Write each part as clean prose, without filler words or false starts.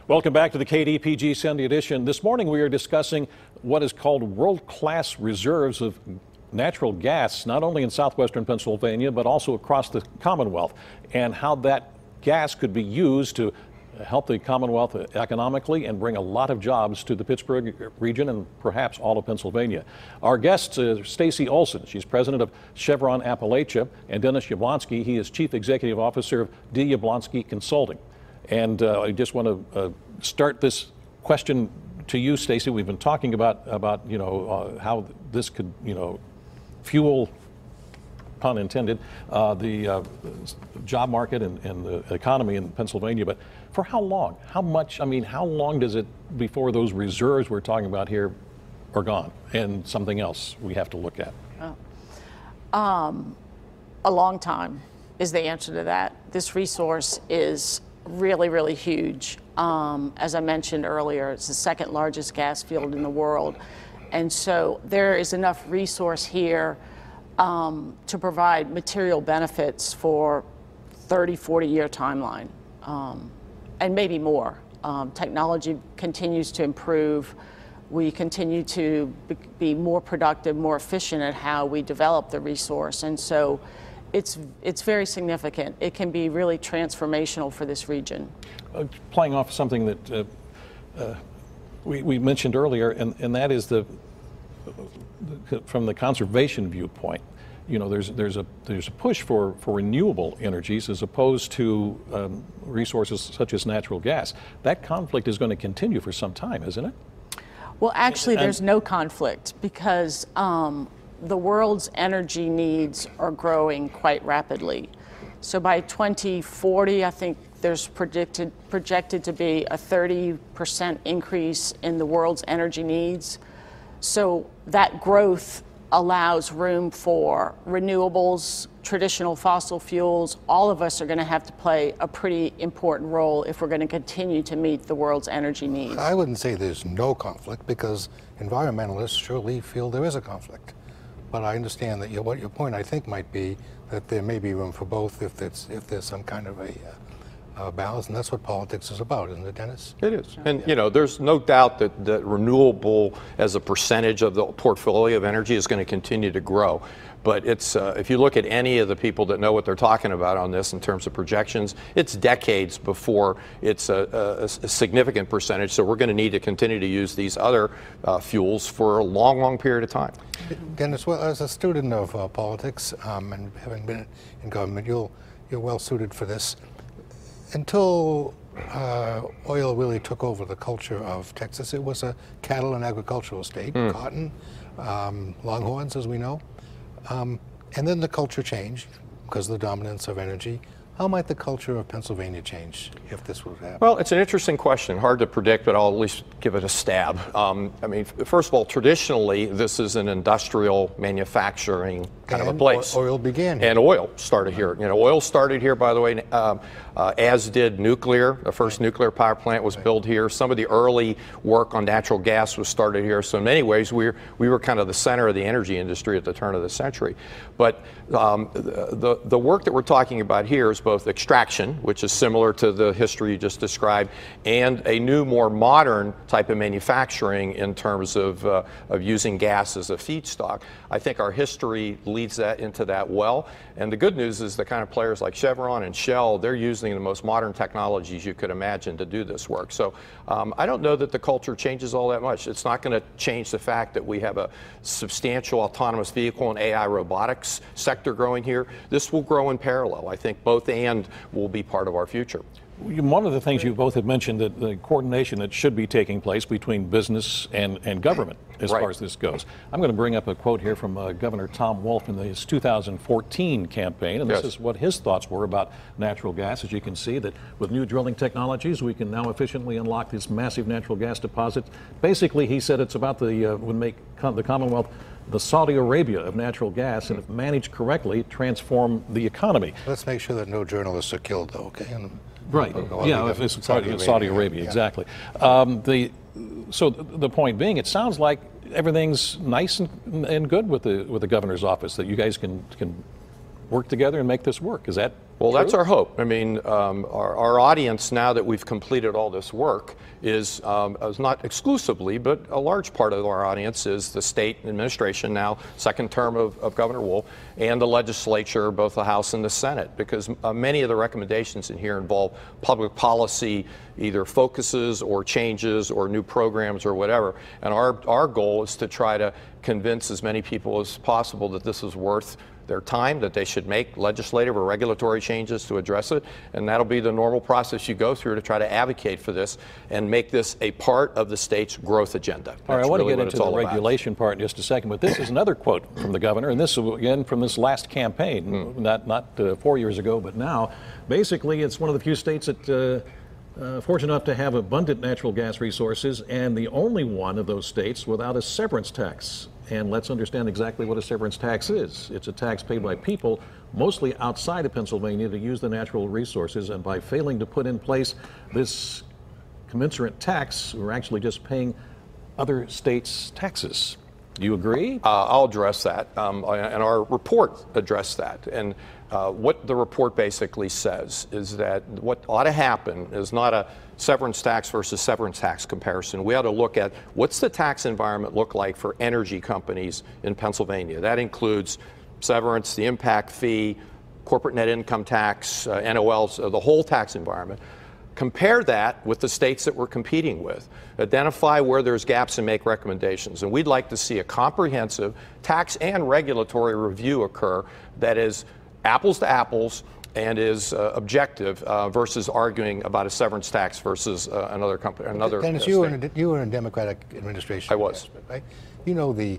Welcome back to the KDPG Sunday edition. This morning we are discussing what is called world-class reserves of natural gas, not only in southwestern Pennsylvania, but also across the Commonwealth, and how that gas could be used to help the Commonwealth economically and bring a lot of jobs to the Pittsburgh region and perhaps all of Pennsylvania. Our guest is Stacy Olson. She's president of Chevron Appalachia, and Dennis Yablonsky. He is chief executive officer of D. Yablonsky Consulting. And I just want to start this question to you, Stacy. We've been talking about how this could, fuel, pun intended, the job market and the economy in Pennsylvania. But for how long? How much? I mean, how long does it before those reserves we're talking about here are gone and something else we have to look at? A long time is the answer to that. This resource is really, really huge. As I mentioned earlier, it's the second largest gas field in the world. And so there is enough resource here to provide material benefits for 30, 40-year timeline, and maybe more. Technology continues to improve. We continue to be more productive, more efficient at how we develop the resource. And so it's very significant. It can be really transformational for this region. Playing off something that we mentioned earlier, and that is from the conservation viewpoint. There's a push for renewable energies as opposed to resources such as natural gas. That conflict is going to continue for some time, isn't it? Well, actually, there's no conflict because the world's energy needs are growing quite rapidly. So by 2040, I think there's projected to be a 30% increase in the world's energy needs. So that growth allows room for renewables, traditional fossil fuels. All of us are going to have to play a pretty important role if we're going to continue to meet the world's energy needs. I wouldn't say there's no conflict because environmentalists surely feel there is a conflict. But I understand that what your point, I think, might be that there may be room for both if there's some kind of a balance, and that's what politics is about, isn't it, Dennis? It is. And, there's no doubt that renewable as a percentage of the portfolio of energy is going to continue to grow. But it's if you look at any of the people that know what they're talking about on this in terms of projections, it's decades before it's a significant percentage. So we're going to need to continue to use these other fuels for a long, long period of time. Dennis, well, as a student of politics and having been in government, you're well suited for this. Until oil really took over the culture of Texas, it was a cattle and agricultural state, cotton, longhorns, as we know. And then the culture changed because of the dominance of energy. How might the culture of Pennsylvania change if this would happen? Well, it's an interesting question. Hard to predict, but I'll at least give it a stab. I mean, first of all, traditionally, this is an industrial manufacturing kind of a place. Oil began here. And oil started here. Oil started here, by the way, as did nuclear. The first nuclear power plant was built here. Some of the early work on natural gas was started here. So in many ways, we were kind of the center of the energy industry at the turn of the century. But the work that we're talking about here is both extraction, which is similar to the history you just described, and a new, more modern type of manufacturing in terms of using gas as a feedstock. I think our history leads that into that well. And the good news is the kind of players like Chevron and Shell, they're using the most modern technologies you could imagine to do this work. So I don't know that the culture changes all that much. It's not going to change the fact that we have a substantial autonomous vehicle and AI robotics sector growing here. This will grow in parallel. I think both and will be part of our future. One of the things you both have mentioned, that the coordination that should be taking place between business and government as far as this goes. I'm going to bring up a quote here from Governor Tom Wolf in his 2014 campaign, and this is what his thoughts were about natural gas. As you can see, that with new drilling technologies, we can now efficiently unlock this massive natural gas deposit. Basically, he said it's about would make the Commonwealth the Saudi Arabia of natural gas, and if managed correctly, transform the economy. Let's make sure that no journalists are killed, though, okay? Right. Yeah, if it's Saudi Arabia, exactly. So the point being, it sounds like everything's nice and good with the governor's office, that you guys can work together and make this work. Is that Well, true? that's our hope. I mean, our audience, now that we've completed all this work, is not exclusively, but a large part of our audience is the state administration, now second term of Governor Wolf, and the legislature, both the House and the Senate, because many of the recommendations in here involve public policy, either focuses or changes or new programs or whatever. And our goal is to try to convince as many people as possible that this is worth their time, that they should make legislative or regulatory changes to address it, and that'll be the normal process you go through to try to advocate for this and make this a part of the state's growth agenda. All right, I want to get into the all about. regulation part in just a second, but this is another quote from the governor, and this is again from this last campaign, not 4 years ago, but now. Basically, it's one of the few states that fortunate enough to have abundant natural gas resources, and the only one of those states without a severance tax. And let's understand exactly what a severance tax is. It's a tax paid by people mostly outside of Pennsylvania to use the natural resources, and by failing to put in place this commensurate tax, we're actually just paying other states' taxes. Do you agree? I'll address that, and our report addressed that. And what the report basically says is that what ought to happen is not a severance tax versus severance tax comparison. We ought to look at what's the tax environment look like for energy companies in Pennsylvania. That includes severance, the impact fee, corporate net income tax, NOLs, the whole tax environment. Compare that with the states that we're competing with. Identify where there's gaps and make recommendations. And we'd like to see a comprehensive tax and regulatory review occur that is apples to apples and is objective versus arguing about a severance tax versus another company, another Dennis, state. you were in a Democratic administration. I was. Right? You know the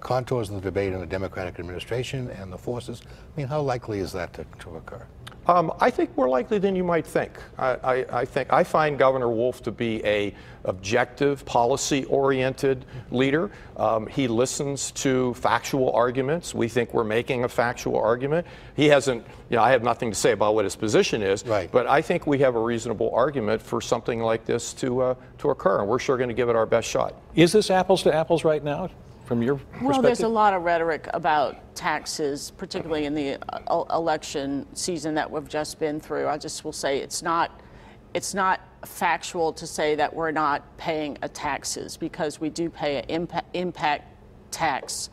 contours of the debate in the Democratic administration and the forces. I mean, how likely is that to occur? I think more likely than you might think. I find Governor Wolf to be a objective, policy-oriented leader. He listens to factual arguments. We think we're making a factual argument. He hasn't, I have nothing to say about what his position is, right. But I think we have a reasonable argument for something like this to occur, and we're sure going to give it our best shot. Is this apples to apples right now, from your perspective? Well, there's a lot of rhetoric about taxes, particularly in the election season that we've just been through. I just will say it's not factual to say that we're not paying taxes, because we do pay an impact tax,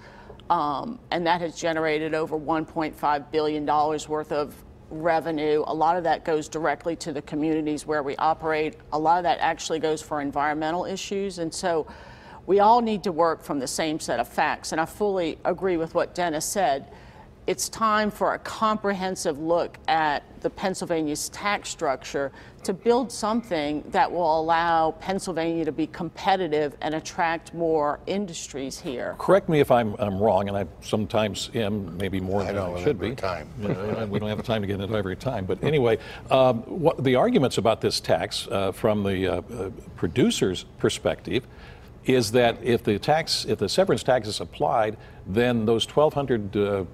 and that has generated over $1.5 billion worth of revenue. A lot of that goes directly to the communities where we operate. A lot of that actually goes for environmental issues, and so we all need to work from the same set of facts, and I fully agree with what Dennis said. It's time for a comprehensive look at the Pennsylvania's tax structure to build something that will allow Pennsylvania to be competitive and attract more industries here. Correct me if I'm wrong, and I sometimes am, maybe more than I should be. Time. We don't have the time to get into every time. But anyway, what the arguments about this tax from the producer's perspective is that if the severance tax is applied, then those the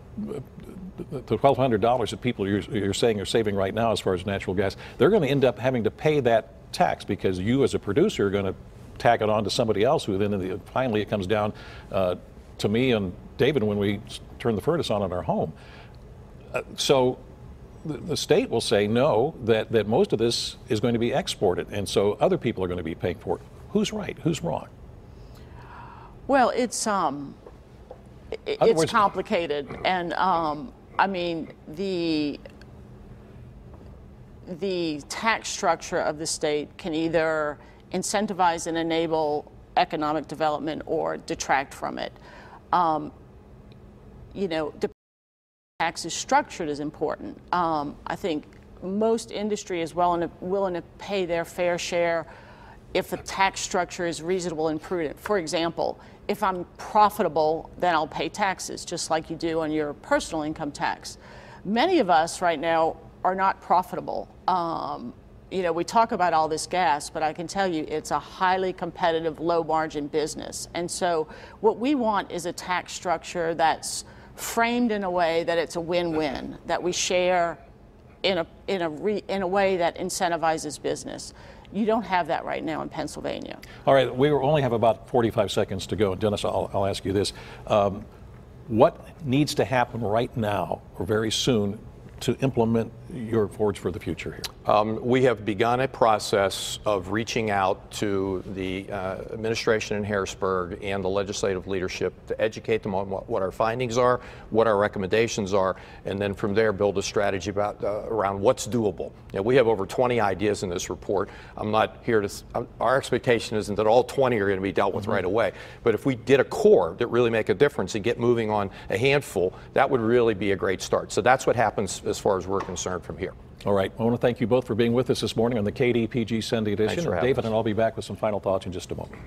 $1,200 that people you're saying are saving right now as far as natural gas, they're going to end up having to pay that tax, because you as a producer are going to tack it on to somebody else, who then finally it comes down to me and David when we turn the furnace on in our home. So the state will say no, that most of this is going to be exported, and so other people are going to be paying for it. Who's right? Who's wrong? Well, it's complicated, and I mean the tax structure of the state can either incentivize and enable economic development or detract from it. The tax is structured is important. I think most industry is willing to pay their fair share if the tax structure is reasonable and prudent. For example, if I'm profitable, then I'll pay taxes, just like you do on your personal income tax. Many of us right now are not profitable. We talk about all this gas, but I can tell you it's a highly competitive, low margin business. And so what we want is a tax structure that's framed in a way that it's a win-win, that we share in a way that incentivizes business. You don't have that right now in Pennsylvania. All right, we only have about 45 seconds to go. Dennis, I'll ask you this. What needs to happen right now or very soon to implement your Forge for the Future here? We have begun a process of reaching out to the administration in Harrisburg and the legislative leadership to educate them on what our findings are, what our recommendations are, and then from there build a strategy about around what's doable. We have over 20 ideas in this report. I'm not here to, our expectation isn't that all 20 are going to be dealt with right away, but if we did a core that really make a difference and get moving on a handful, that would really be a great start. So that's what happens as far as we're concerned from here. All right. I want to thank you both for being with us this morning on the KDPG Sunday edition. Thanks for having David us. and I'll be back with some final thoughts in just a moment.